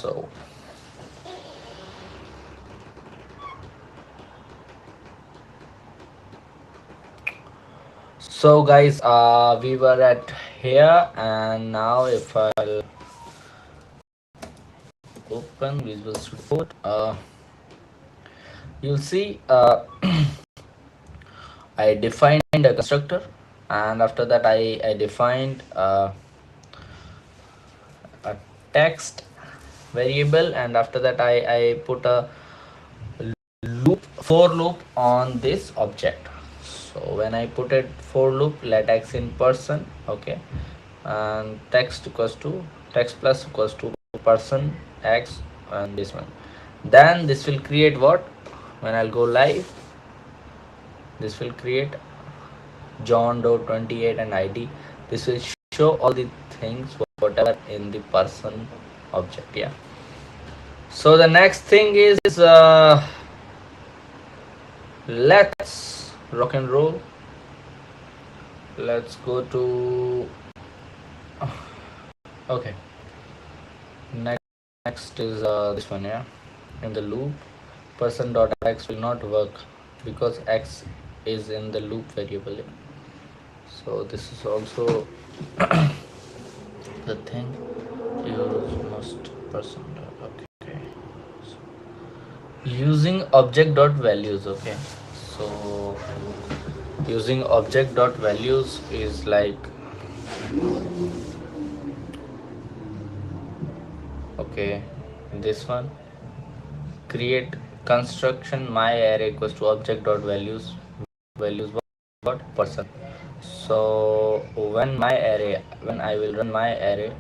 So guys, we were at here, and now if I'll open Visual Studio Code, you'll see I defined a constructor, and after that I defined a text variable, and after that I put a for loop on this object. So when I put it for loop, let x in person, okay, and text plus equals to person x, and this one, then this will create what, when I'll go live, this will create John Doe 28 and ID. This will show all the things whatever in the person object. Yeah. So the next thing is let's rock and roll. Let's go to okay. Next is this one. Yeah. In the loop, person dot x will not work because x is in the loop variable. Yeah. So this is also the thing. Use must person dot, okay. So, using object dot values, okay. So using object dot values is like, okay, this one, create construction my array equals to object dot values what, person. So when I will run my array,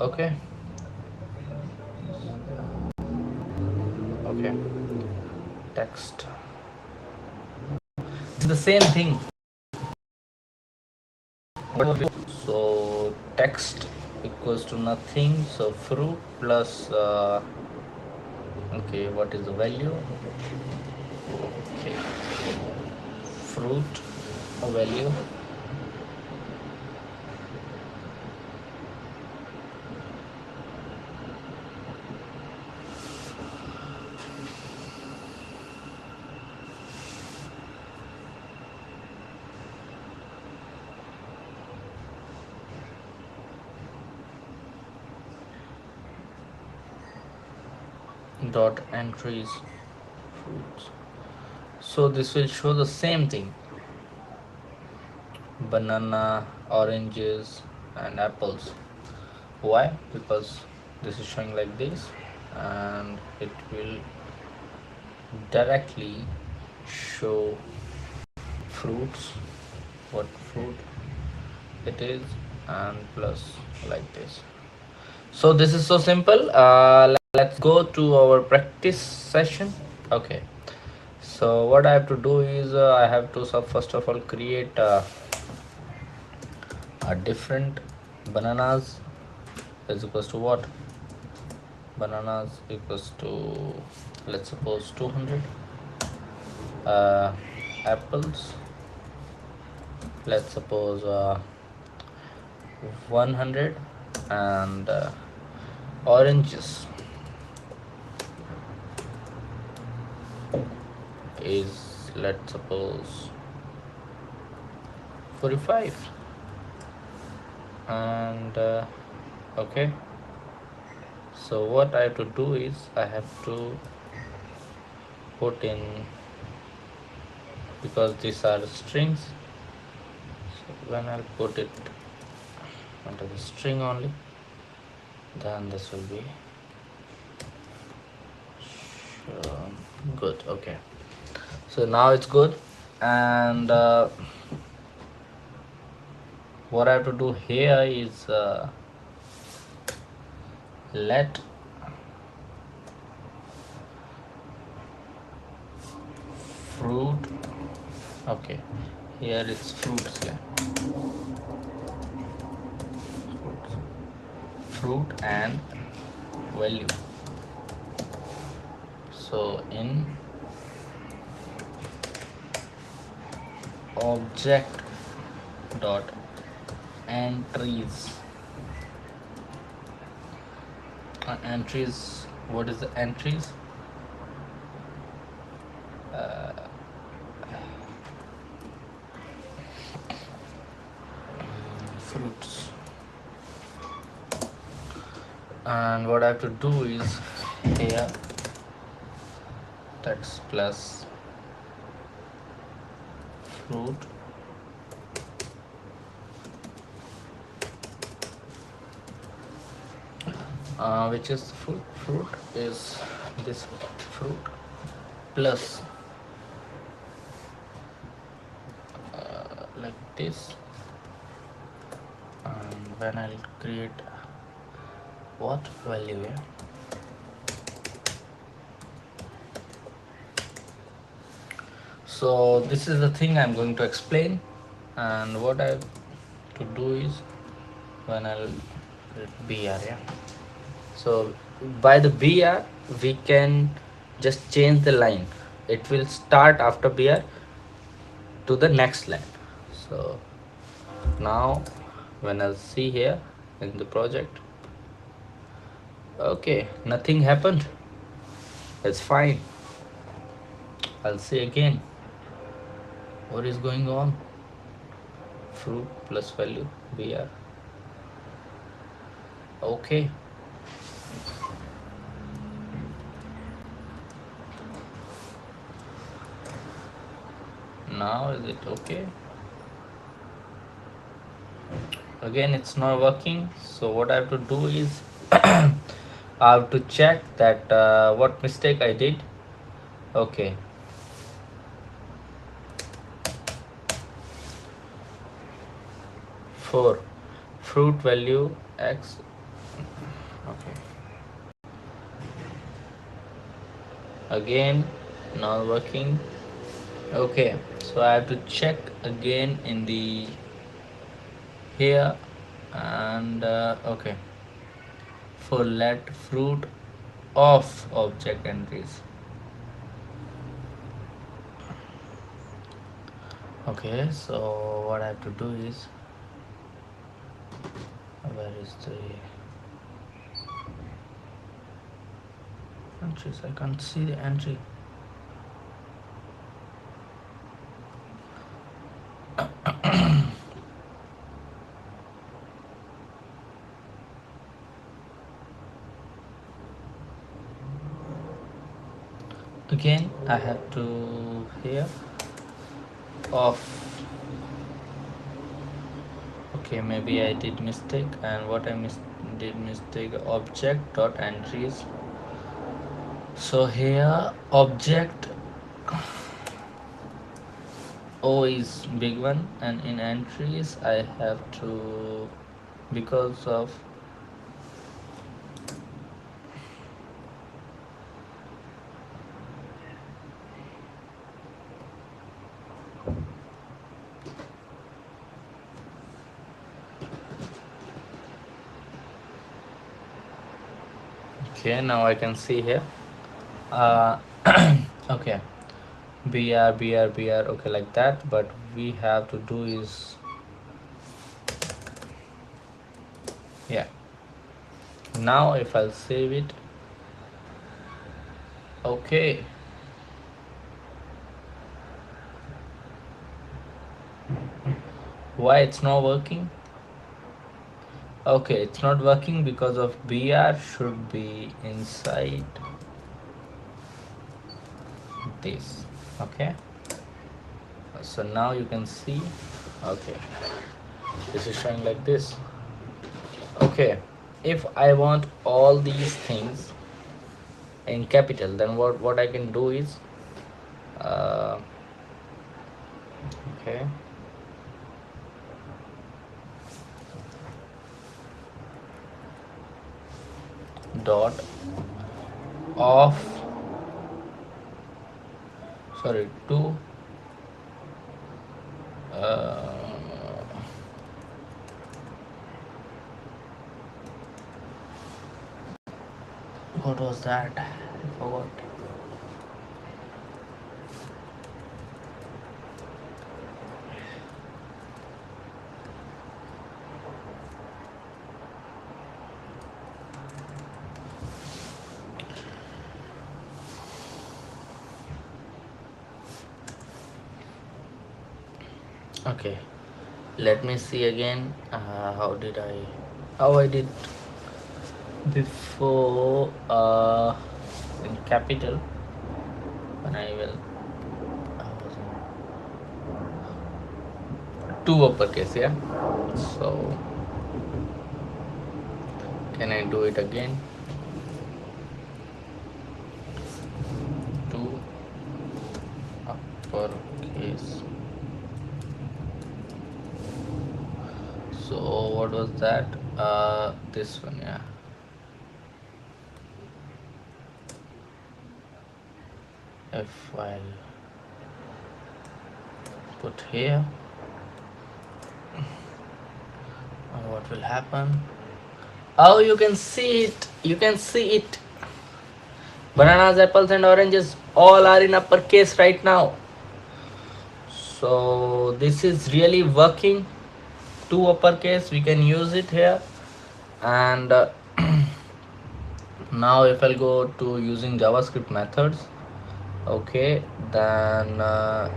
okay, okay, text, it's the same thing. So text equals to nothing, so fruit plus okay, what is the value, okay, fruit value, dot entries, fruits. So this will show the same thing, banana, oranges and apples. Why? Because this is showing like this, and it will directly show fruits, what fruit it is, and plus like this. So this is so simple. Let's go to our practice session. Okay, so what I have to do is I have to first of all create a different bananas is equals to what, bananas equals to, let's suppose 200, uh, apples, let's suppose 100, and oranges is, let's suppose 45, and okay. So what I have to do is I have to put in, because these are strings, so when I'll put it under the string only, then this will be good. Okay, so now it's good, and what I have to do here is let fruit, okay, here it's fruits, yeah, fruit and value. So in object dot entries, Entries. What is the entries? Fruits. And what I have to do is here text plus fruit, which is the fruit is this fruit plus like this. And when I'll create what value here, so this is the thing I'm going to explain. And what I have to do is when I'll br, yeah, so by the br we can just change the line. It will start after br to the next line. So now when I'll see here in the project, okay, nothing happened. It's fine. I'll see again what is going on. Fruit plus value br. Okay, now is it okay? Again it's not working. So what I have to do is I have to check that what mistake I did. Okay, for fruit value x. Okay, again not working. Okay, so I have to check again in the here. And okay, for let fruit of object entries. Okay, so what I have to do is, where is the entries? I can't see the entry. Again I have to here of. Okay, maybe I did mistake. And what I did mistake, object dot entries. So here object O is big one, and in entries I have to, because of okay, now I can see here. Okay, br, okay, like that. But we have to do is, yeah, now if I'll save it, okay, why it's not working? Okay, it's not working because of br should be inside this. Okay, so now you can see, okay, this is showing like this. Okay, if I want all these things in capital, then what I can do is uh, okay, dot of, sorry, to uh, what was that? I forgot. Okay, let me see again. How I did before, in capital, when I will, I was in two uppercase, yeah. So can I do it again? Two uppercase. So what was that? This one, yeah. If I put here, what will happen? Oh, you can see it. You can see it. Bananas, apples, and oranges all are in uppercase right now. So this is really working. Two uppercase, we can use it here. And now if I'll go to using JavaScript methods, okay, then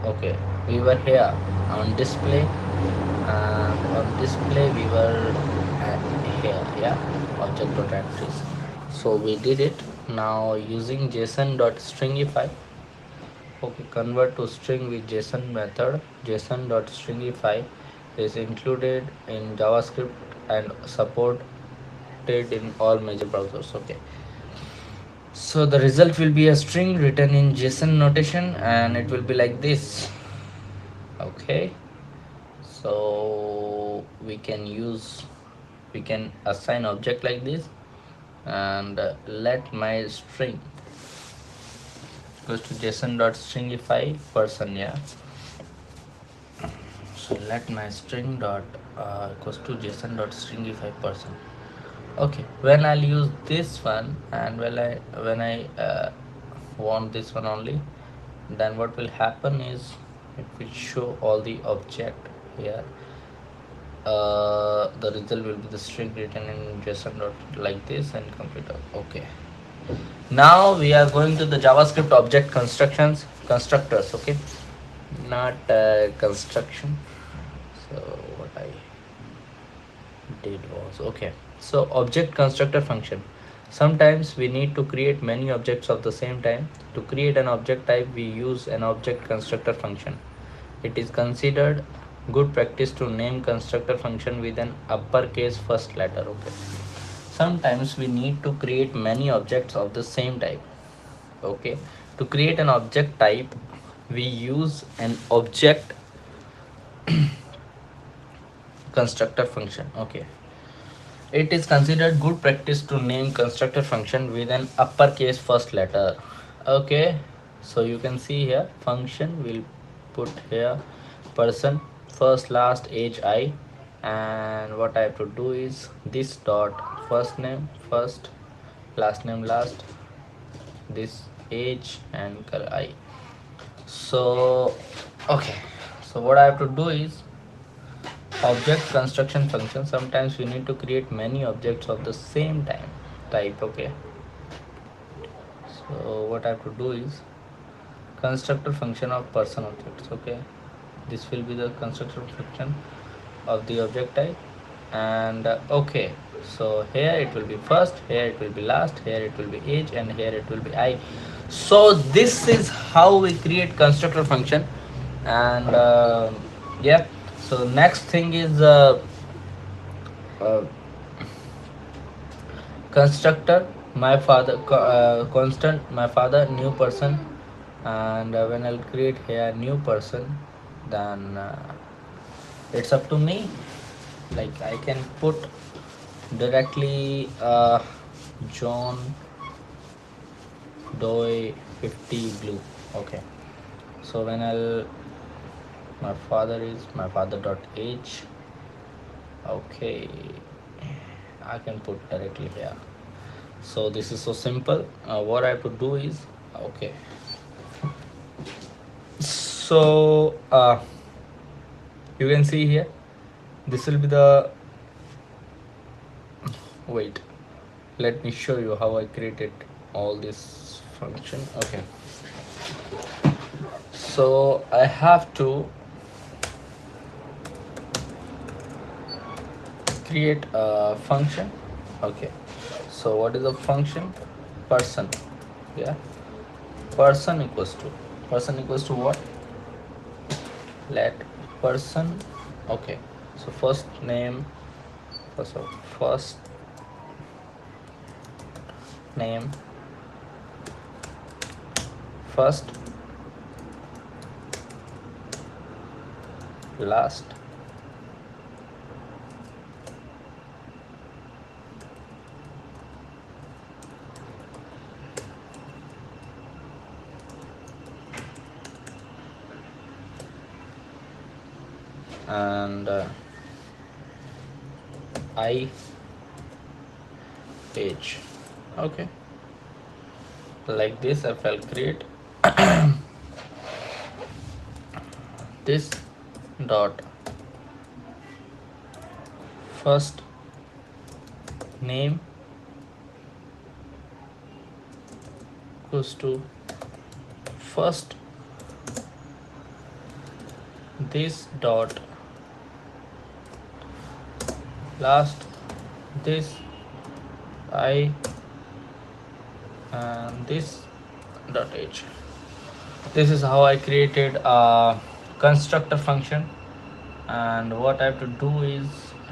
okay, we were here on display, and on display we were here, yeah, object.actress. So we did it. Now using json.stringify, okay, convert to string with JSON method. JSON.stringify is included in JavaScript and supported in all major browsers. Okay, so the result will be a string written in JSON notation, and it will be like this. Okay, so we can assign object like this, and let my string goes to json.stringify person, yeah. So let my string dot goes to json.stringify person. Okay, when I'll use this one, and when I want this one only, then what will happen is it will show all the object here. The result will be the string written in JSON dot like this and computer. Okay, now we are going to the JavaScript object constructors. Okay, not construction. So what I did was, okay, so object constructor function. Sometimes we need to create many objects of the same time. To create an object type, we use an object constructor function. It is considered good practice to name constructor function with an uppercase first letter. Okay, sometimes we need to create many objects of the same type. Okay, to create an object type, we use an object constructor function. Okay, it is considered good practice to name constructor function with an uppercase first letter. Okay, so you can see here function will put here person first last age I, and what I have to do is this dot first name first, last name last, this age and color I. So okay, so what I have to do is object construction function. Sometimes we need to create many objects of the same time type. Okay, so what I have to do is constructor function of person objects. Okay, this will be the constructor function of the object type. And okay, so here it will be first, here it will be last, here it will be age, and here it will be I. So this is how we create constructor function. And yeah, so next thing is uh, constructor my father, constant my father, new person. And when I'll create here new person, then it's up to me. Like I can put directly John Doe 50 blue. Okay, so when I'll, my father is my father dot age. Okay, I can put directly here. So this is so simple. What I have to do is, okay, so you can see here this will be the, wait, let me show you how I created all this function. Okay, so I have to create a function. Okay, so what is the function? Person. Yeah, person equals to what? Let person. Okay, so first name, first name, first, last, and I, age. Okay, like this if I'll create this dot first name equals to first this dot last this I and this dot age. This is how I created a constructor function. And what I have to do is,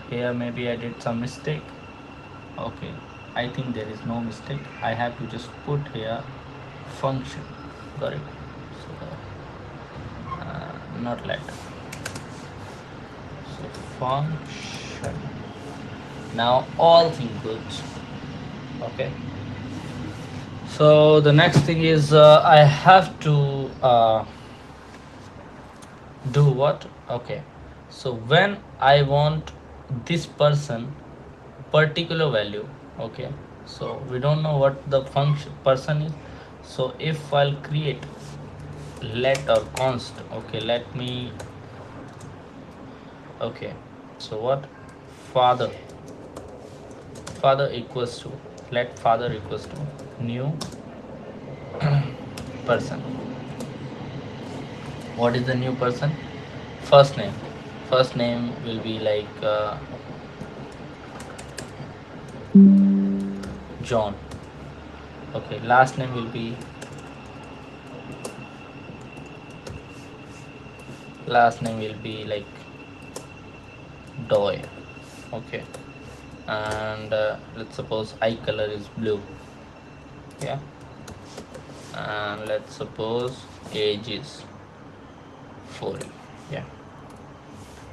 here maybe I did some mistake. Okay, I think there is no mistake. I have to just put here function. Got it? So not let. So function. Now all things good. Okay. So the next thing is I have to do what? Okay. So when I want this particular value, okay, so we don't know what the function person is. So if I'll create let or const, okay, let me, okay, so what? Father equals to, let father equals to new person. What is the new person? First name will be like John. Okay, last name will be like Doy. Okay, and let's suppose eye color is blue. Yeah, and let's suppose age is 40. Yeah,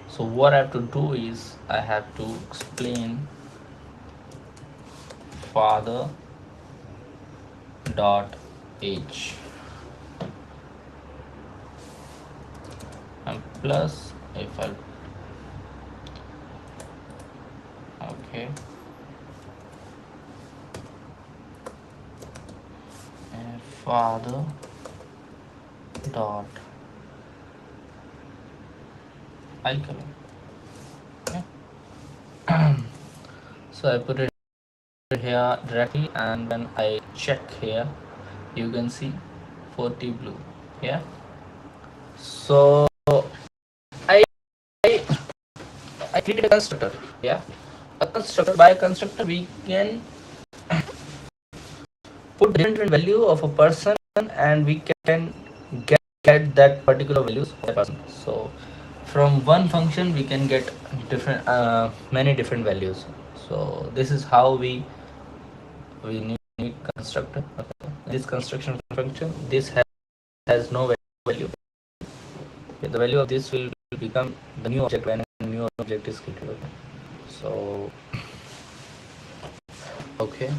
so what I have to do is I have to explain father dot age and plus if I, okay, and father dot eye color. Okay. So I put it here directly, and when I check here you can see 40 blue. Yeah, so I I created a constructor. Yeah, a constructor. By a constructor we can put different value of a person, and we can get that particular values of a person. So from one function we can get different many different values. So this is how we need constructor. Okay. This construction function, this has no value. Okay, the value of this will become the new object when a new object is created. So okay,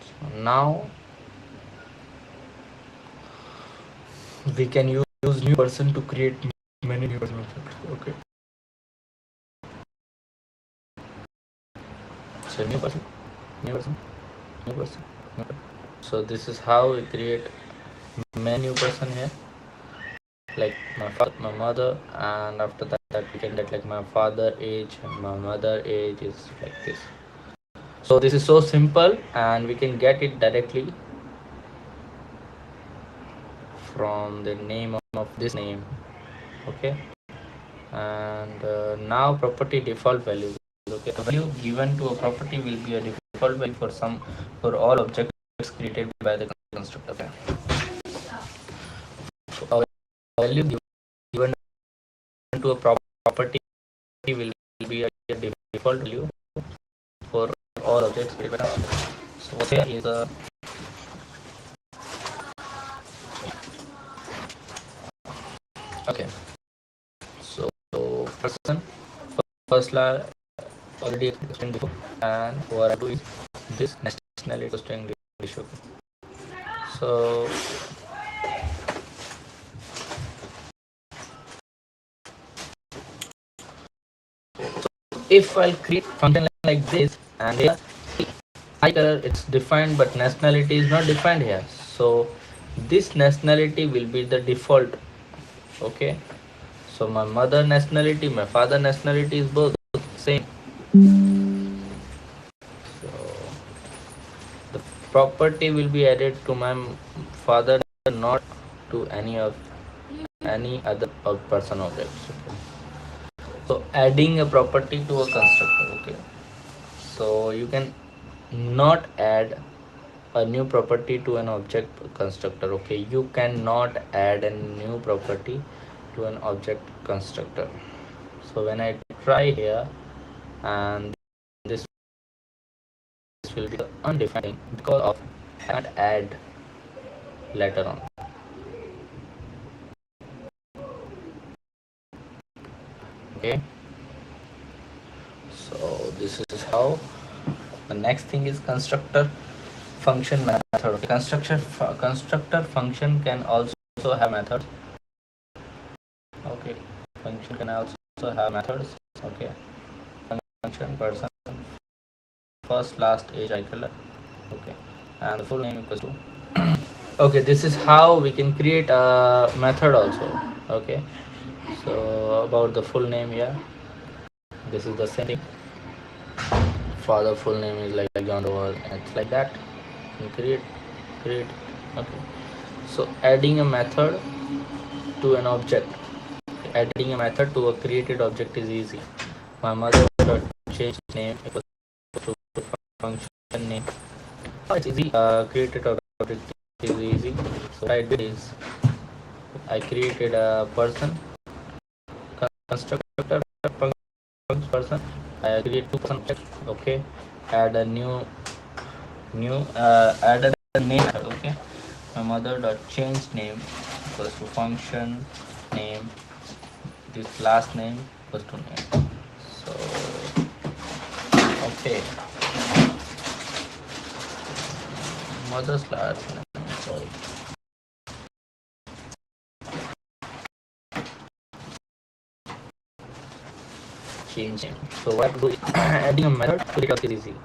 so now we can use new person to create many new person. Okay, so new person, new person, new person, new person. So this is how we create many new person here, like my father, my mother, and after that we can get like my father age and my mother age is like this. So this is so simple, and we can get it directly from the name of this name. Okay, and now property default values. Okay, the value given to a property will be a default value for all objects created by the constructor. Okay. So a value given to a property will be a default value for all objects created by the constructor. So what here is a okay. So person first law already explained before, and what I do is this nationality to string ratio. So if I'll create function like this, and here I color it's defined but nationality is not defined here, so this nationality will be the default. Okay, so my mother nationality, my father nationality is both same. So the property will be added to my father, not to any other person objects. Okay. So adding a property to a constructor. Okay, so you can not add a new property to an object constructor. Okay, you cannot add a new property to an object constructor. So when I try here, and this will be undefined because of can't add later on. Okay, so this is how. The next thing is constructor function method. Okay. Constructor function can also have methods. Okay, function can also have methods. Okay, function person first last age I color. Okay, and the full name equals to okay, this is how we can create a method also. Okay, so about the full name here, this is the same thing. Father full name is like John Doe, and it's like that. You create. Okay, so adding a method to an object, adding a method to a created object is easy. My mother change name equals to function name. Oh, it's easy. Created object is easy. So what I did is I created a person constructor person. I create two person object. Okay, add a add a name. Okay, my mother dot change name equals to function name. This last name equals to name. So okay, mother's last name. Sorry. Change name. So what I do is adding a method to it is easy.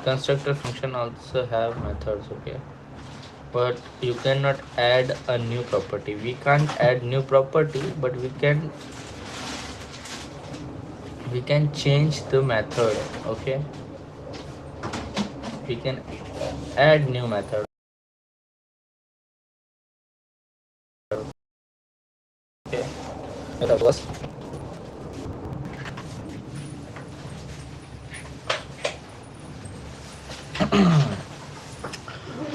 Constructor function also have methods. Okay, but you cannot add a new property. We can't add new property, but we can change the method. Okay, we can add new method. Okay, that was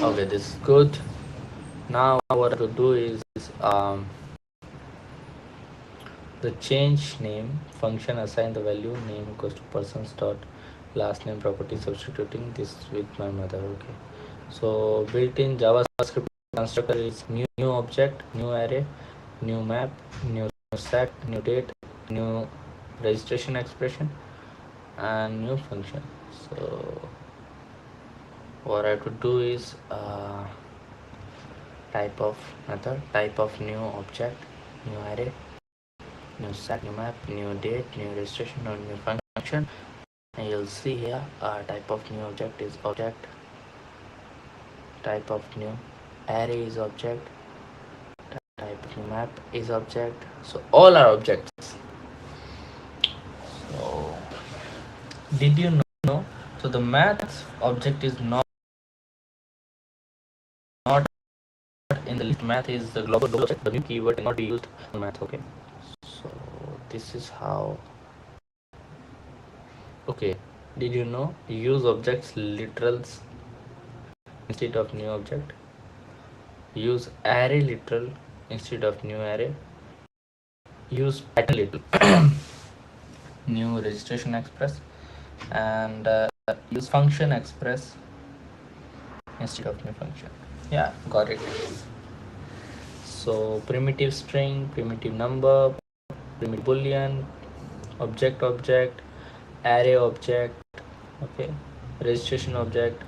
okay, this is good. Now what I have to do is the change name function assign the value name equals to persons dot last name property, substituting this with my mother. Okay, so built-in JavaScript constructor is new object, new array, new map, new set, new date, new registration expression, and new function. So what I have to do is type of method, type of new object, new array, new set, new map, new date, new registration, or new function. And you'll see here type of new object is object, type of new array is object, type of new map is object. So all are objects. So did you know? So the math object is not in the list. Math is the global object. The new keyword cannot be used in math. Okay, so this is how. Okay, did you know use objects literals instead of new object? Use array literal instead of new array. Use pattern literal new registration express, and use function express instead of new function. Yeah, got it. So primitive string, primitive number, primitive boolean, object object, array object, okay, registration object,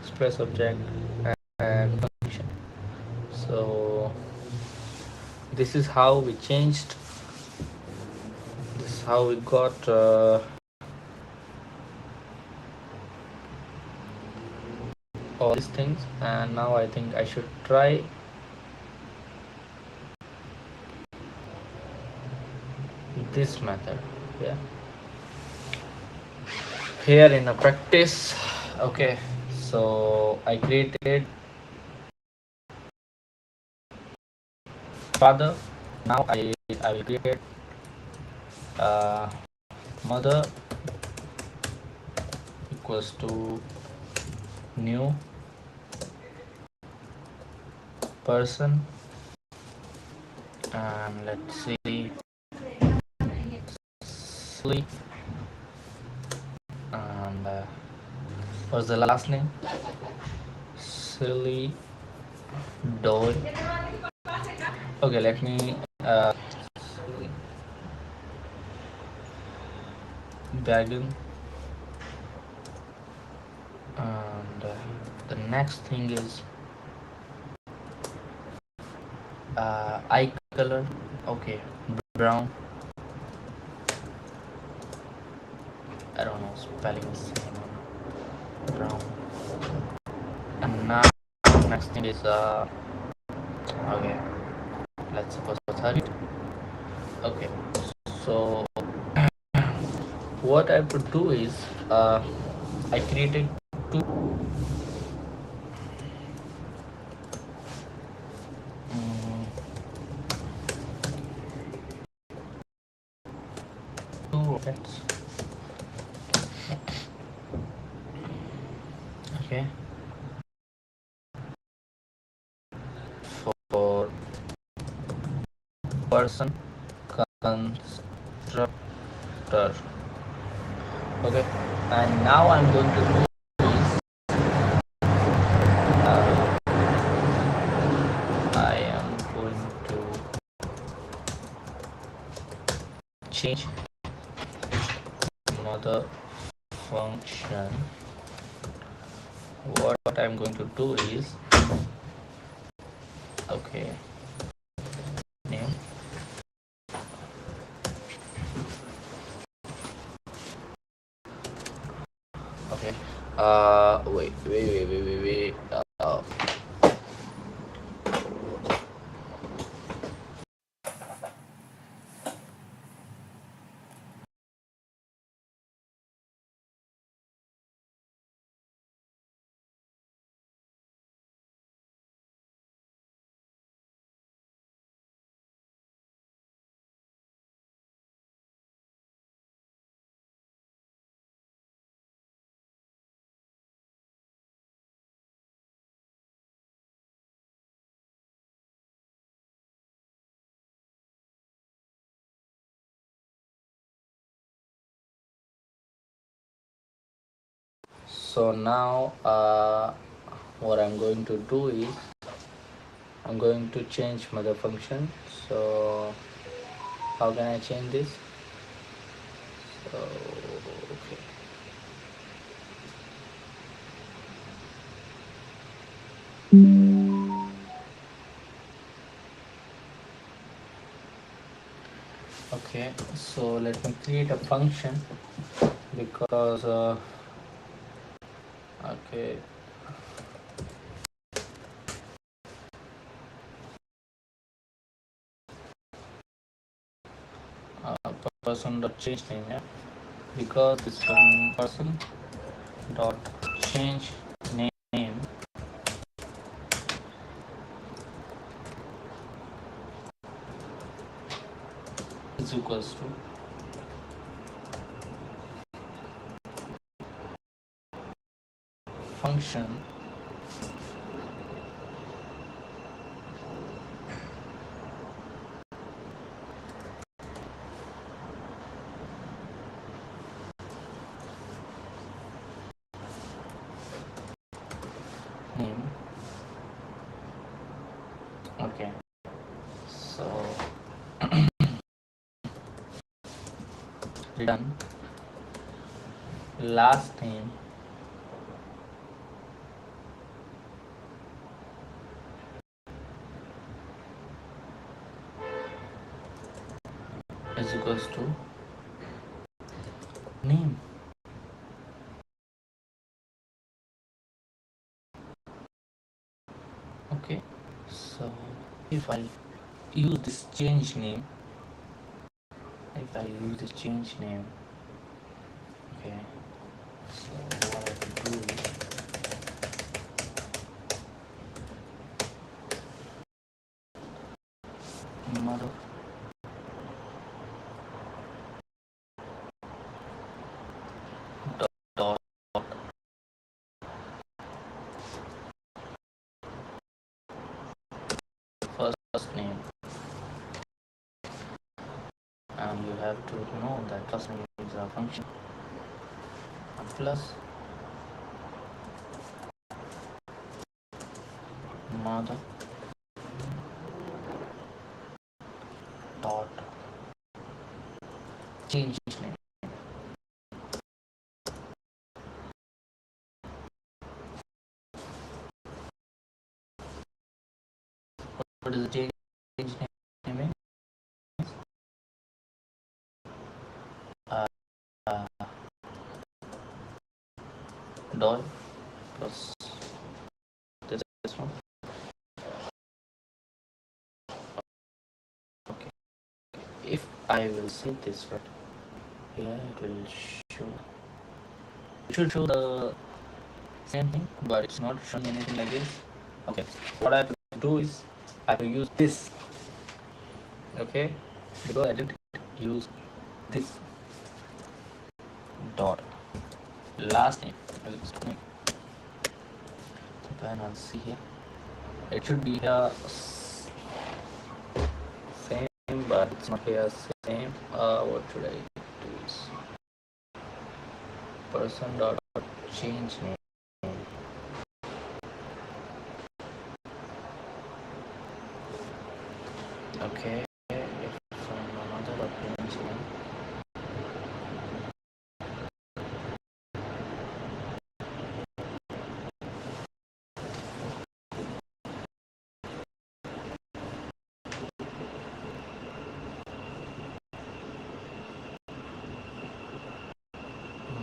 express object, and function. So this is how we changed, this is how we got all these things. And now I think I should try this method. Yeah, here in a practice. Okay, so I created father. Now I will create mother equals to new person, and let's see, sleep, and what's the last name? Silly doll. Okay, let me wagon, and the next thing is eye color. Okay, brown. I don't know spelling is same on brown. And now next thing is okay, let's suppose 30. Okay, so what I would do is I created two objects. Okay, for person constructor. Okay, and now I'm going to do is I am going to change mother function. What I'm going to do is, okay, name, okay, wait, so now what I'm going to do is I'm going to change mother function. So how can I change this? So okay, okay, so let me create a function because okay, person dot change name, yeah, because this one person dot change name is equal equals to function name. Okay, so return last name is equals to name. Okay, so if I use this change name, okay, so what I will do is mother dot first name, and you have to know that first name is a function plus mother dot change name. What is the change name? Uh, uh, dot plus this one. Okay, if I will see this right here, it will show. It should show the same thing, but it's not showing anything like this. Okay, what I have to do is I have to use this. Okay, because I didn't use this dot last name. When I'll see here, it should be here same, but it's not here same. What should I do is person dot change name. Okay, if from another dot change name,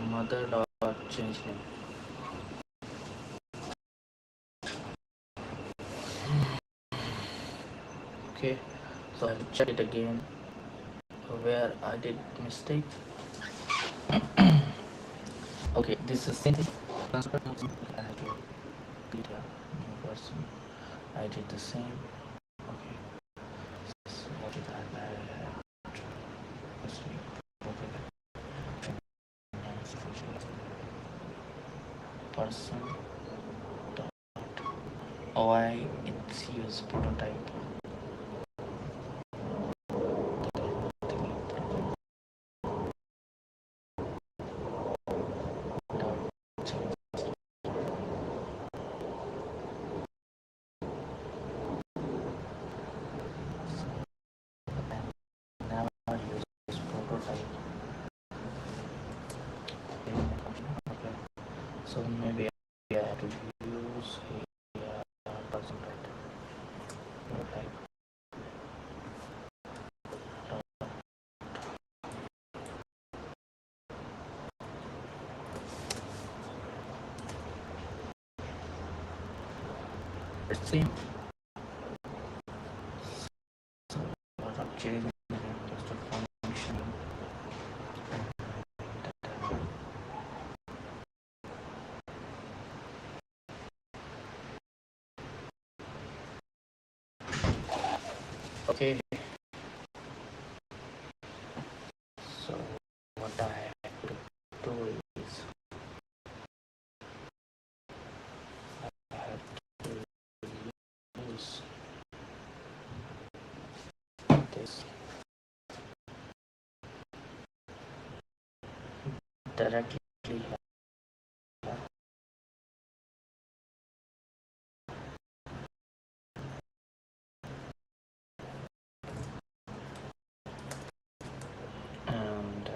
mother dot change name. Okay, so I'll check it again where I did mistake. Okay, this is same thing. Transfer nothing. I have to repeat here. New person. I did the same. Okay. So what did I add? Person dot OI it's use prototype. So maybe I have to use a person type. It's same. So what I'm changing just a function. Okay. do is I have to use this directly here. And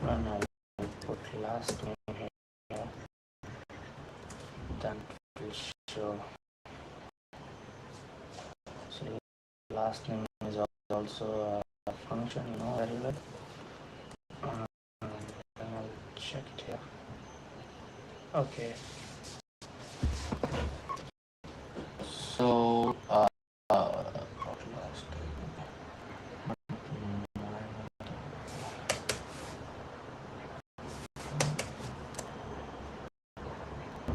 when I put last name here, then it will show. So last name is also a function, you know very well. Then I'll check it here. Okay. So last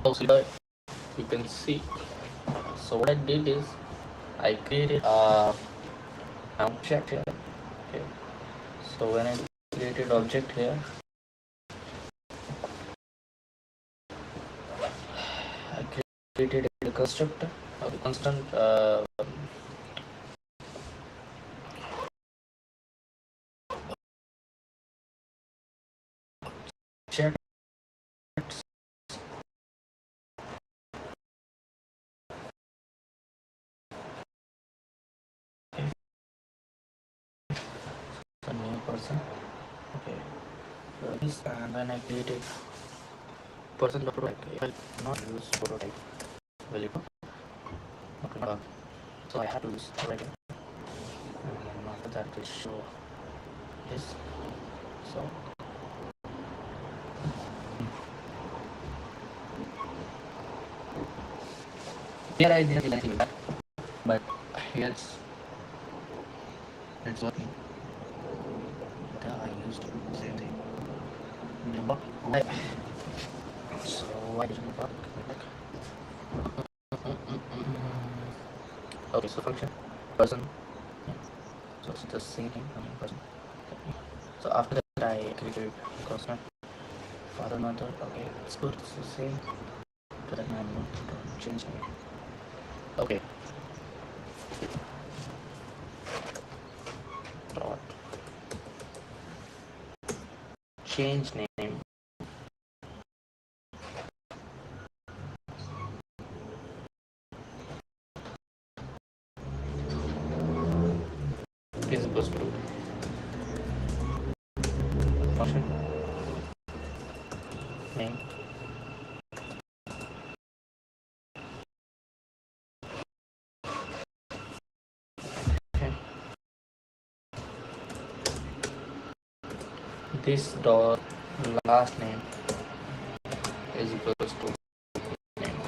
so you can see. So what I did is I created a object here. Okay. So when I created object here, I created a constructor, a constant check. A new person. Okay. So this, and when I created person prototype, I will not use prototype value. Okay. So I have to use prototype. And after that will show this. So here I didn't do anything with that, but here it's working. I used to do the same thing. Why? So why didn't it work? Okay, so function person. Yeah. So it's the same thing. I mean person. Okay. So after that I created constant father mother. Okay, it's good. It's the same. But then I'm going to change it. Okay. Dot change name is equals to function name okay. This dot last name is equals to name.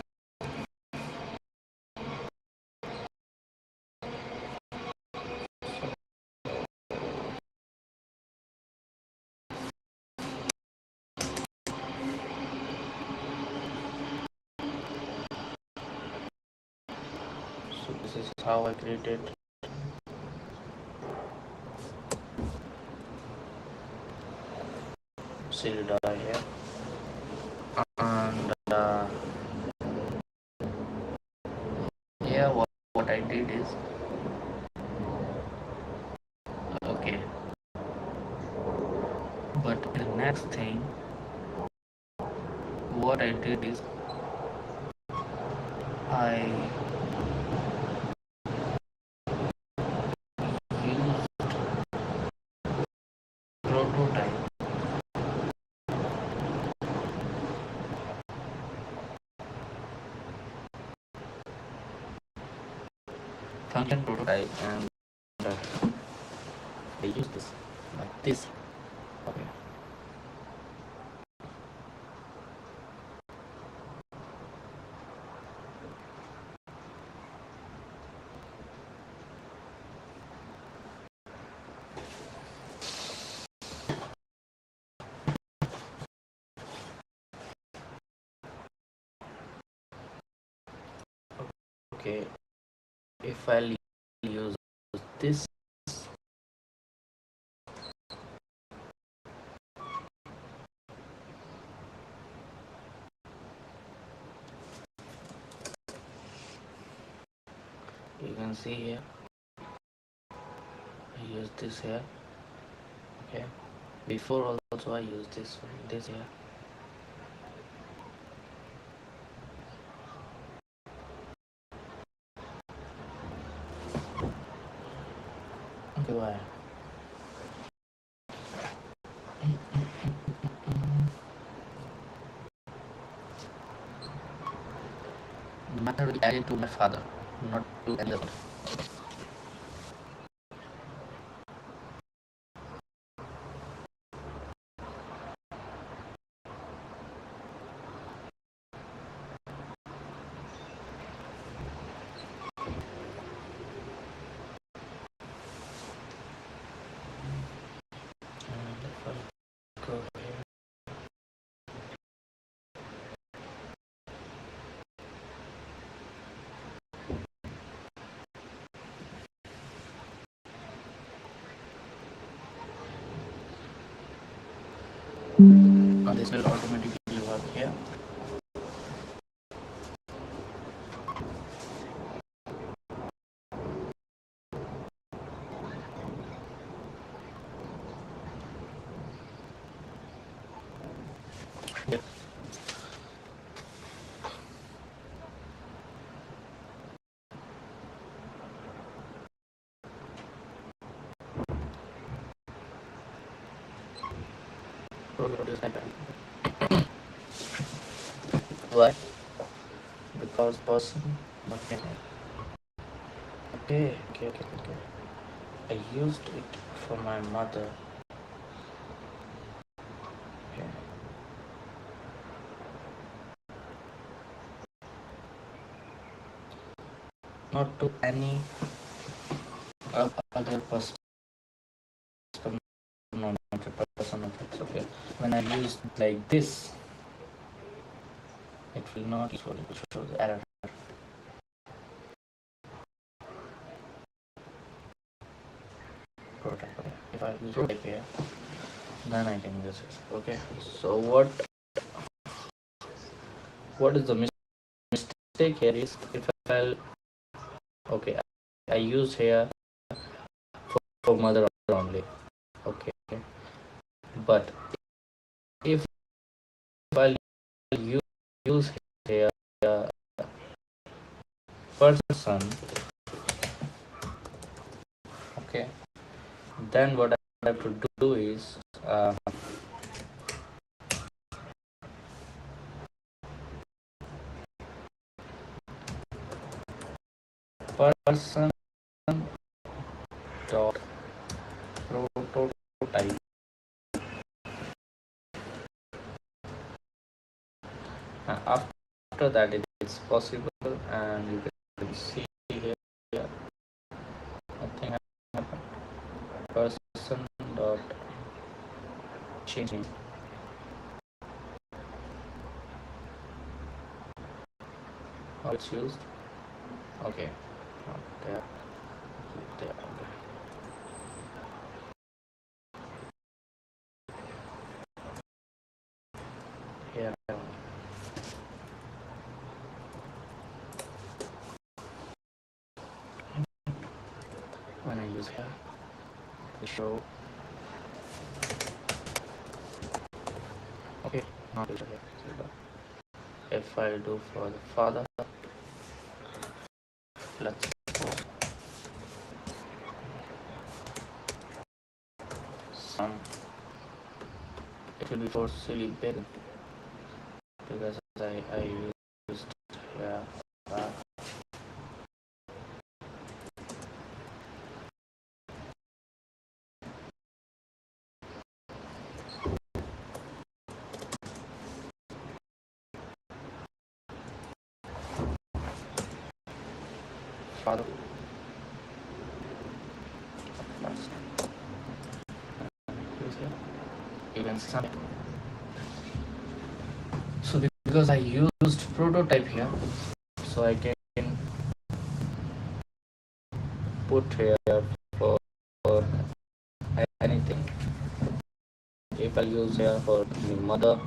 So this is how I created serial data here. And here what I did is okay, but the next thing what I did is I used prototype function prototype and I use this like this. Okay. Okay, if I'll use this you can see here I use this here. Okay, before also I use this here. Okay, why? The matter will be added to my father, not to any other. And if I go here, now this will automatically work here. Yep. Produce iPad. Why? Because person. Okay. Okay. I used it for my mother. Okay. Not to any other person. No, not a person. It's okay. When I use like this, it will not show the error. Prototype. Okay. If I use prototype here, then I can use it. Okay. So what is the mistake here is if I'll okay I use here for mother only. Okay. But if I'll use here person, okay, then what I have to do is person dot prototype. After that it is possible, and you can see here nothing happened. Person dot changing. How it's used. Okay. There. Okay. Here. When I use here to show. Okay. Not here. If I do for the father, let's go some. It will be for silly big because I used here father. You can see something. So because I used prototype here, so I can put here for anything. If I use here for the mother,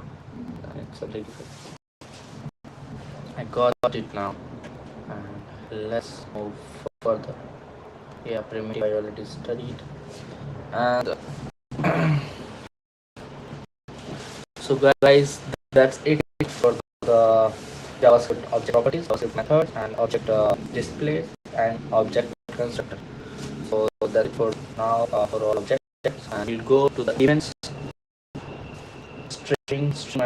it's something different. I got it now, and let's move further. Yeah, primitive I already studied. And so guys, that's it for the JavaScript object properties, JavaScript methods, and object displays and object constructor. So that's it for now for all objects, and we'll go to the events string